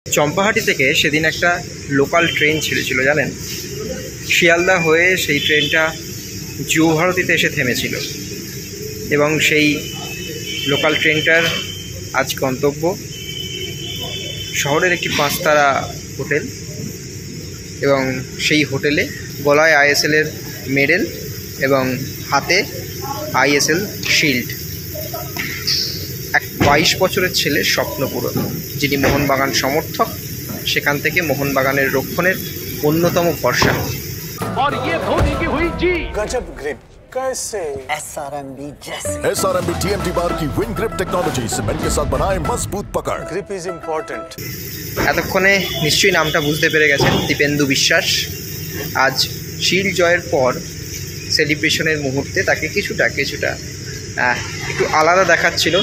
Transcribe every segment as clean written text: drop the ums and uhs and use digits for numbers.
চম্পাহাটি থেকে সেদিন একটা লোকাল ট্রেন ছেড়েছিল জানেন, শিয়ালদা হয়ে সেই ট্রেনটা যুবভারতীতে এসে থেমেছিল এবং সেই লোকাল ট্রেনটার আজ গন্তব্য শহরের একটি 5 তারা হোটেল এবং সেই হোটেলে গলায় আইএসএলের মেডেল এবং হাতে আইএসএল শিল্ড। এক 22 বছরের ছেলের স্বপ্ন পূরণ, যিনি মোহনবাগান সমর্থক, সেখান থেকে মোহনবাগানের রক্ষণের অন্যতম ভরসা। SRMB TMT बार की विन ग्रिप टेक्नोलॉजी सीमेंट के साथ बनाए मजबूत पकड़। Grip is important. এতক্ষণে নিশ্চয়ই নামটা বুঝতে পেরে গেছেন, দীপেন্দু বিশ্বাস। আজ শিল্ড জয়ের পর সেলিব্রেশনের মুহূর্তে তাকে কিছুটা একটু আলাদা দেখাচ্ছিল।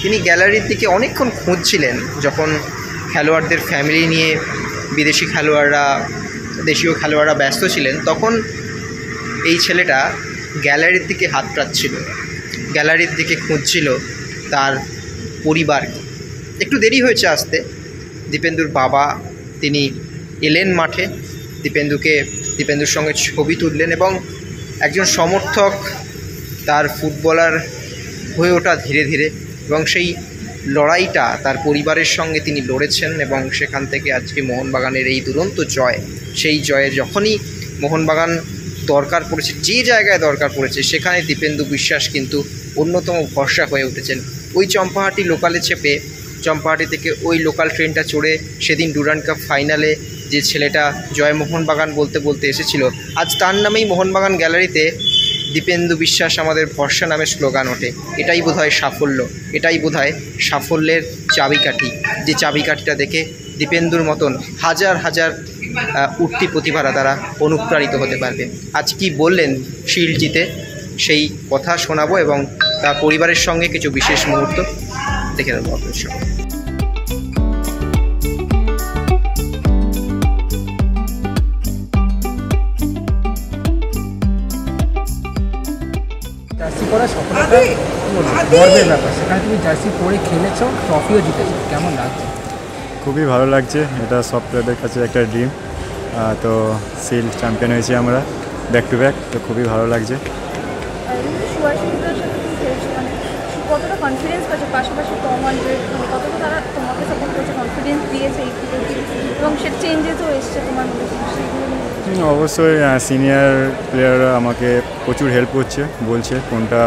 তিনি গ্যালারির দিকে অনেকক্ষণ খুঁজছিলেন, যখন খেলোয়াড়দের ফ্যামিলি নিয়ে বিদেশি খেলোয়াড়রা, দেশীয় খেলোয়াড়রা ব্যস্ত ছিলেন, তখন এই ছেলেটা গ্যালারির দিকে হাত পাচ্ছিল, গ্যালারির দিকে খুঁজছিল তার পরিবারকে। একটু দেরি হয়েছে আসতে। দীপেন্দুর বাবা তিনি এলেন মাঠে, দীপেন্দুর সঙ্গে ছবি তুললেন এবং একজন সমর্থক তার ফুটবলার হয়ে ওঠা ধীরে ধীরে, এবং সেই লড়াইটা তার পরিবারের সঙ্গে তিনি লড়েছেন এবং সেখান থেকে আজকে মোহনবাগানের এই দুরন্ত জয়। সেই জয়ে যখনই মোহনবাগান দরকার পড়েছে, যে জায়গায় দরকার পড়েছে, সেখানে দীপেন্দু বিশ্বাস কিন্তু অন্যতম ভরসা হয়ে উঠেছেন। ওই চম্পাহাটি লোকালে চেপে, চম্পাহাটি থেকে ওই লোকাল ট্রেনটা চড়ে সেদিন ডুরান্ড কাপ ফাইনালে যে ছেলেটা জয় মোহনবাগান বলতে বলতে এসেছিল, আজ তার নামেই মোহনবাগান গ্যালারিতে দীপেন্দু বিশ্বাস আমাদের ভরসা নামে স্লোগান ওঠে। এটাই বোধহয় সাফল্য, এটাই বোধহয় সাফল্যের চাবিকাঠি, যে চাবিকাঠিটা দেখে দীপেন্দুর মতন হাজার হাজার উঠতি প্রতিভারা তারা অনুপ্রাণিত হতে পারবে। আজ কি বললেন শিল্ড জিতে, সেই কথা শোনাবো এবং তার পরিবারের সঙ্গে কিছু বিশেষ মুহূর্ত দেখে নেবো আপনার সঙ্গে। জার্সি পরা সফলতা গর্বের ব্যাপার, সেখানে তুমি জার্সি পরে খেলেছো, ট্রফিও জিতেছো, কেমন লাগছে? খুবই ভালো লাগছে, এটা সব প্লেয়ারদের কাছে একটা ড্রিম। তো শিল্ড চ্যাম্পিয়ন হয়েছি আমরা ব্যাক টু ব্যাক, তো খুবই ভালো লাগছে। কতটা কনফিডেন্স পাচ্ছে, পাশাপাশি কতটা তারা তোমাকে সাপোর্ট করছে, কনফিডেন্স দিয়েছে এবং সে চেঞ্জেসও এসছে তোমার মধ্যে? অবশ্যই সিনিয়র প্লেয়াররা আমাকে প্রচুর হেল্প করছে, বলছে কোনটা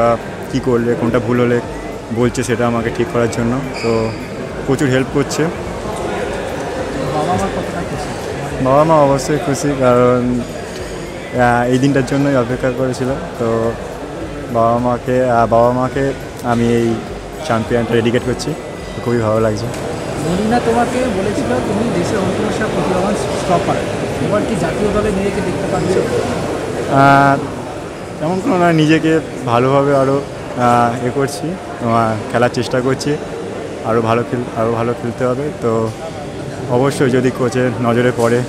কী করলে, কোনটা ভুল হলে বলছে সেটা আমাকে ঠিক করার জন্য, তো প্রচুর হেল্প করছে। বাবা মা অবশ্যই খুশি, কারণ এই দিনটার জন্যই অপেক্ষা করেছিল। তো বাবা মাকে আমি এই চ্যাম্পিয়নটা ডেডিকেট করছি, খুবই ভালো লাগছে। মলিনা তোমাকে বলেছিল তুমি দেশের অন্তর্বর্ষা প্রতিভাবান স্টপার, এবার কি জাতীয় দলে নিজেকে দেখতে পাচ্ছ? তেমন কোনো না, নিজেকে ভালোভাবে আরও করছি, খেলার চেষ্টা করছি, আরও ভালো খেলতে হবে। তো অবশ্যই যদি কোচের নজরে পড়ে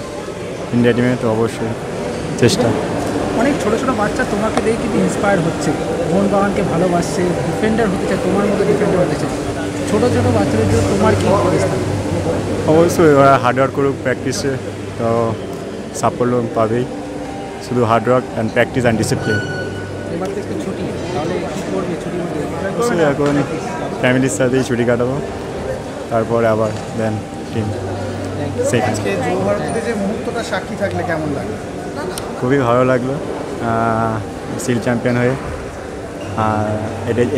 ইন্ডিয়া টিমে, তো অবশ্যই চেষ্টা। অনেক ছোটো ছোটো বাচ্চা তোমাকে দেখে কিন্তু ইন্সপায়ার হচ্ছে, মোহনবাগানকে ভালোবাসছে, ডিফেন্ডার হতে চায়, তোমার মতো ডিফেন্ডার হতে চায়। ছোটো ছোটো বাচ্চাদের জন্য তোমার কী অবস্থা? অবশ্যই ওরা হার্ডওয়ার্ক করুক প্র্যাকটিসে, তো সাফল্য পাবেই। শুধু hard work and practice and discipline. এবার তো একটু ছুটি, তাহলে কী করবে ছুটির মধ্যে? অবশ্যই এখন ফ্যামিলির সাথেই ছুটি কাটাবো, তারপরে আবার দেন টিম। আজকে যুবভারতীতে যে মুহূর্তটা সাক্ষী থাকলে কেমন লাগে? খুবই ভালো লাগলো শিল্ড চ্যাম্পিয়ন হয়ে।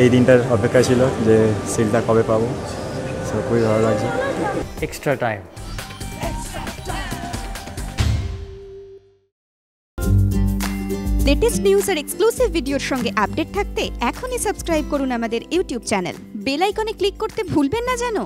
এই দিনটার অপেক্ষা ছিল যে শিল্ডটা কবে পাবো, সো খুবই ভালো লাগছে। Extra time. লেটেস্ট নিউজ আর এক্সক্লুসিভ ভিডিওর সঙ্গে আপডেট থাকতে এখনই সাবস্ক্রাইব করুন আমাদের ইউটিউব চ্যানেল। বেল আইকনে ক্লিক করতে ভুলবেন না যেন।